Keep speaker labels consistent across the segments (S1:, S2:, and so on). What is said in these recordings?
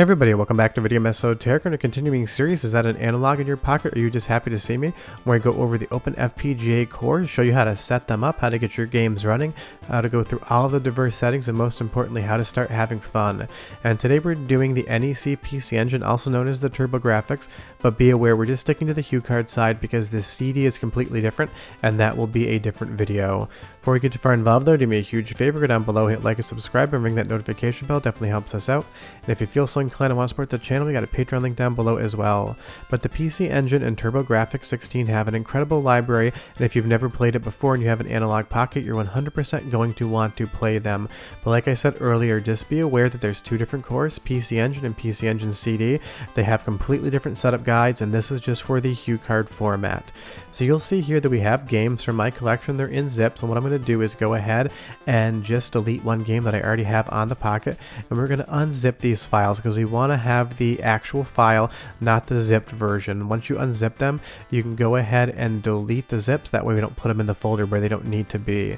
S1: Hey everybody, welcome back to Video Episode Tarek in a continuing series. Is that an analog in your pocket, or are you just happy to see me? Where I go over the OpenFPGA cores, show you how to set them up, how to get your games running, how to go through all of the diverse settings, and most importantly, how to start having fun. And today we're doing the NEC PC Engine, also known as the TurboGrafx, but be aware we're just sticking to the HuCards side because the CD is completely different, and that will be a different video. Before we get too far involved though, do me a huge favor, go down below, hit like and subscribe, and ring that notification bell, definitely helps us out. And if you feel so inclined and want to support the channel, we got a Patreon link down below as well. But the PC Engine and TurboGrafx 16 have an incredible library, and if you've never played it before and you have an Analogue Pocket, you're 100% going to want to play them. But like I said earlier, just be aware that there's two different cores, PC Engine and PC Engine CD. They have completely different setup guides, and this is just for the HuCard format. So you'll see here that we have games from my collection. They're in zips, and what I'm going to do is go ahead and just delete one game that I already have on the Pocket, and we're going to unzip these files because we want to have the actual file, not the zipped version. Once you unzip them, you can go ahead and delete the zips. That way we don't put them in the folder where they don't need to be.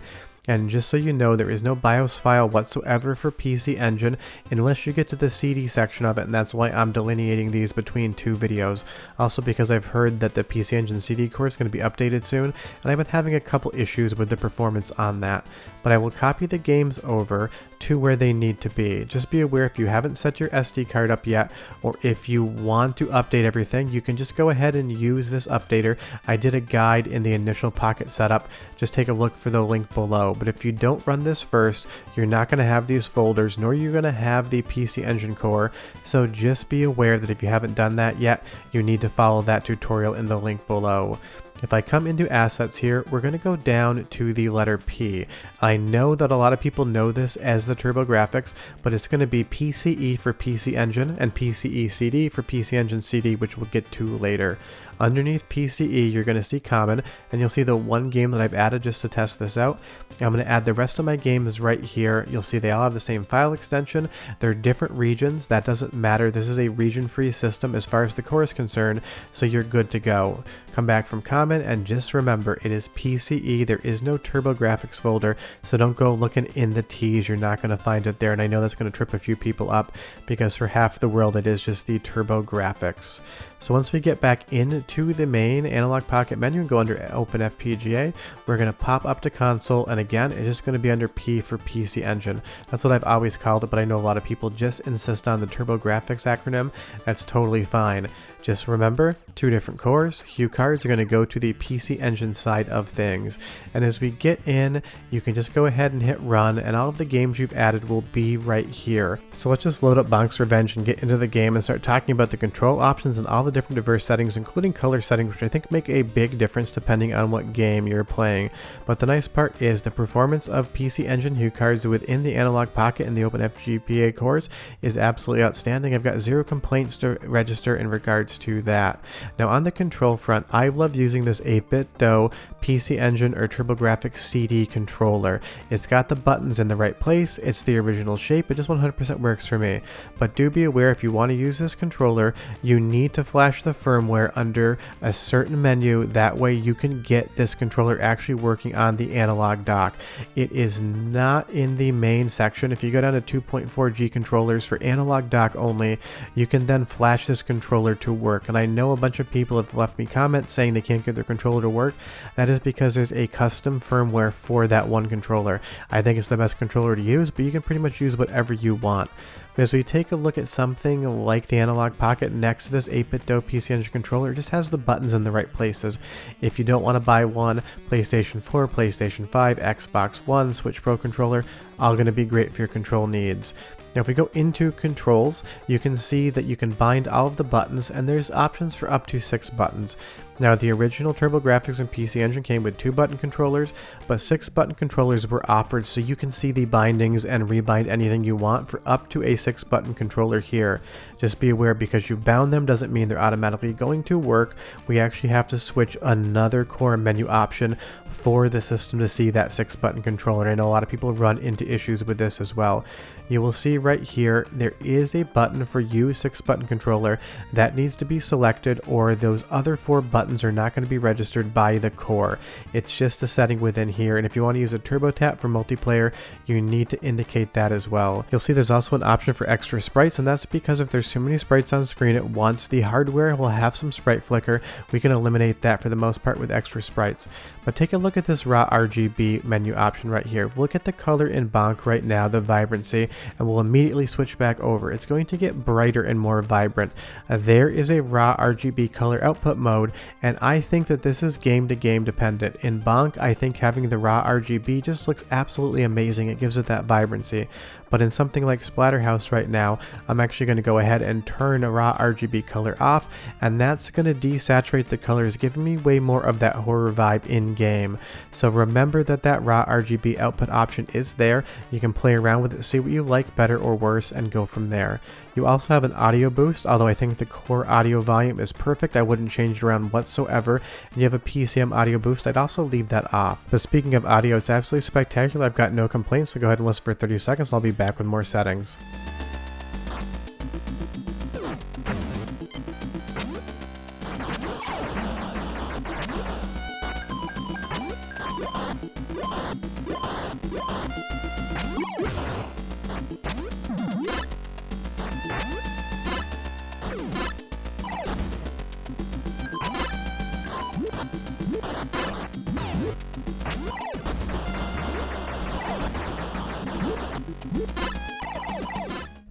S1: And just so you know, there is no BIOS file whatsoever for PC Engine unless you get to the CD section of it, and that's why I'm delineating these between two videos. Also because I've heard that the PC Engine CD core is going to be updated soon, and I've been having a couple issues with the performance on that. But I will copy the games over to where they need to be. Just be aware if you haven't set your SD card up yet, or if you want to update everything, you can just go ahead and use this updater. I did a guide in the initial Pocket setup. Just take a look for the link below. But if you don't run this first, you're not going to have these folders, nor are you going to have the PC Engine core. So just be aware that if you haven't done that yet, you need to follow that tutorial in the link below. If I come into assets here, we're going to go down to the letter P. I know that a lot of people know this as the TurboGrafx, but it's going to be PCE for PC Engine and PCE CD for PC Engine CD, which we'll get to later. Underneath PCE, you're going to see common, and you'll see the one game that I've added just to test this out. I'm going to add the rest of my games right here. You'll see they all have the same file extension. They're different regions. That doesn't matter. This is a region-free system as far as the core is concerned, so you're good to go. Come back from common, and just remember, it is PCE. There is no TurboGrafx folder, so don't go looking in the T's. You're not going to find it there, and I know that's going to trip a few people up because for half the world, it is just the TurboGrafx. So once we get back into the main Analogue Pocket menu and go under OpenFPGA, we're going to pop up to console, and again, it's just going to be under P for PC Engine. That's what I've always called it, but I know a lot of people just insist on the TurboGrafx acronym. That's totally fine. Just remember, two different cores. HuCards are going to go to the PC Engine side of things. And as we get in, you can just go ahead and hit run, and all of the games you've added will be right here. So let's just load up Bonk's Revenge and get into the game and start talking about the control options and all the different diverse settings, including color settings, which I think make a big difference depending on what game you're playing. But the nice part is the performance of PC Engine HuCards within the Analogue Pocket and the OpenFPGA cores is absolutely outstanding. I've got zero complaints to register in regards to that. Now on the control front, I love using this 8-bit DOE PC Engine or TurboGrafx CD controller. It's got the buttons in the right place, it's the original shape, it just 100% works for me. But do be aware, if you want to use this controller, you need to flash the firmware under a certain menu. That way you can get this controller actually working on the analog dock. It is not in the main section. If you go down to 2.4G controllers for analog dock only, you can then flash this controller to work. And I know a bunch of people have left me comments saying they can't get their controller to work. That is because there's a custom firmware for that one controller. I think it's the best controller to use, but you can pretty much use whatever you want. But as we take a look at something like the Analogue Pocket next to this 8-bit DOE PC Engine controller, it just has the buttons in the right places. If you don't want to buy one, PlayStation 4, PlayStation 5, Xbox One, Switch Pro controller, all going to be great for your control needs. Now if we go into controls, you can see that you can bind all of the buttons, and there's options for up to 6 buttons. Now the original TurboGrafx and PC Engine came with 2-button controllers, but 6-button controllers were offered, so you can see the bindings and rebind anything you want for up to a 6-button controller here. Just be aware, because you bound them doesn't mean they're automatically going to work. We actually have to switch another core menu option for the system to see that 6-button controller. I know a lot of people run into issues with this as well. You will see right here, there is a button for use 6-button controller that needs to be selected, or those other 4 buttons buttons are not going to be registered by the core. It's just a setting within here, and if you want to use a turbo tap for multiplayer, you need to indicate that as well. You'll see there's also an option for extra sprites, and that's because if there's too many sprites on screen at once, the hardware will have some sprite flicker. We can eliminate that for the most part with extra sprites. But take a look at this raw RGB menu option right here. Look at the color in Bonk right now, the vibrancy, and we'll immediately switch back over. It's going to get brighter and more vibrant. There is a raw RGB color output mode, and I think that this is game to game dependent. In Bonk, I think having the raw RGB just looks absolutely amazing. It gives it that vibrancy. But in something like Splatterhouse right now, I'm actually going to go ahead and turn a raw RGB color off, and that's going to desaturate the colors, giving me way more of that horror vibe in game. So remember that that raw RGB output option is there. You can play around with it, see what you like better or worse, and go from there. You also have an audio boost, although I think the core audio volume is perfect. I wouldn't change it around whatsoever. And you have a PCM audio boost. I'd also leave that off. But speaking of audio, it's absolutely spectacular. I've got no complaints, so go ahead and listen for 30 seconds and I'll be back with more settings.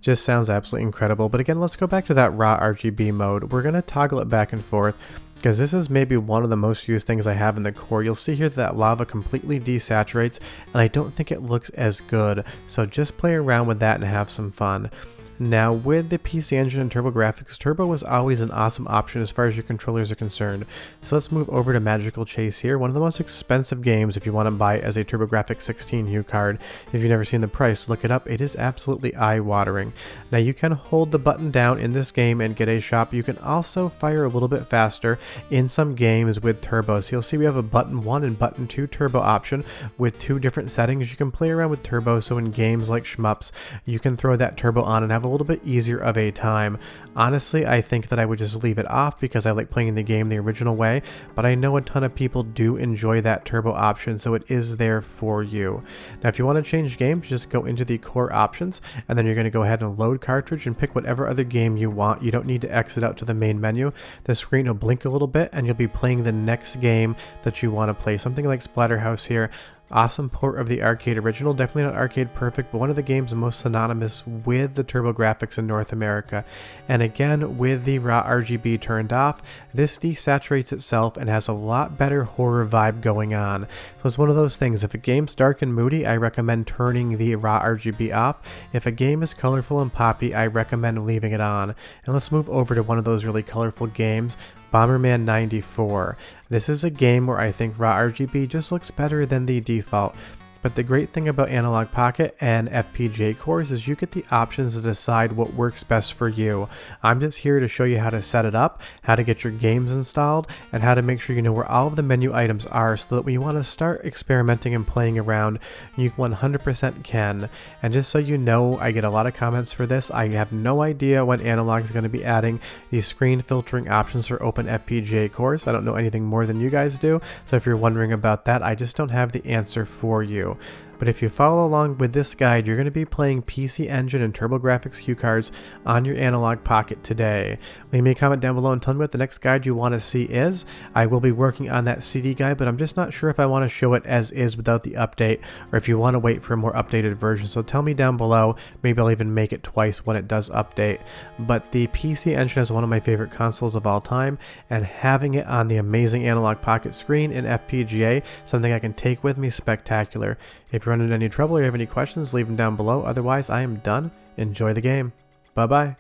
S1: Just sounds absolutely incredible. But again, let's go back to that raw RGB mode. We're going to toggle it back and forth, because this is maybe one of the most used things I have in the core. You'll see here that lava completely desaturates, and I don't think it looks as good. So just play around with that and have some fun. Now, with the PC Engine and TurboGrafx, Turbo was always an awesome option as far as your controllers are concerned. So let's move over to Magical Chase here, one of the most expensive games if you want to buy it as a TurboGrafx 16 HuCard. If you've never seen the price, look it up. It is absolutely eye-watering. Now, you can hold the button down in this game and get a shot. You can also fire a little bit faster in some games with Turbo. So you'll see we have a button 1 and button 2 Turbo option with 2 different settings. You can play around with Turbo, so in games like Shmups, you can throw that Turbo on and have a little bit easier of a time. Honestly, I think that I would just leave it off because I like playing the game the original way, but I know a ton of people do enjoy that Turbo option, so it is there for you. Now, if you want to change games, just go into the core options, and then you're going to go ahead and load cartridge and pick whatever other game you want. You don't need to exit out to the main menu. The screen will blink a little bit, and you'll be playing the next game that you want to play. Something like Splatterhouse here. Awesome port of the arcade original, definitely not arcade perfect, but one of the games most synonymous with the TurboGrafx in North America. And again, with the raw RGB turned off, this desaturates itself and has a lot better horror vibe going on. So it's one of those things, if a game's dark and moody, I recommend turning the raw RGB off. If a game is colorful and poppy, I recommend leaving it on. And let's move over to one of those really colorful games, Bomberman 94. This is a game where I think raw RGB just looks better than the default. But the great thing about Analogue Pocket and FPGA cores is you get the options to decide what works best for you. I'm just here to show you how to set it up, how to get your games installed, and how to make sure you know where all of the menu items are so that when you want to start experimenting and playing around, you 100% can. And just so you know, I get a lot of comments for this. I have no idea when Analogue is going to be adding these screen filtering options for OpenFPGA cores. I don't know anything more than you guys do, so if you're wondering about that, I just don't have the answer for you. But if you follow along with this guide, you're going to be playing PC Engine and TurboGrafx HuCards on your Analogue Pocket today. Leave me a comment down below and tell me what the next guide you want to see is. I will be working on that CD guide, but I'm just not sure if I want to show it as is without the update, or if you want to wait for a more updated version. So tell me down below. Maybe I'll even make it twice when it does update. But the PC Engine is one of my favorite consoles of all time, and having it on the amazing Analogue Pocket screen in FPGA, something I can take with me, spectacular. If you run into any trouble or you have any questions, leave them down below. Otherwise, I am done. Enjoy the game. Bye-bye.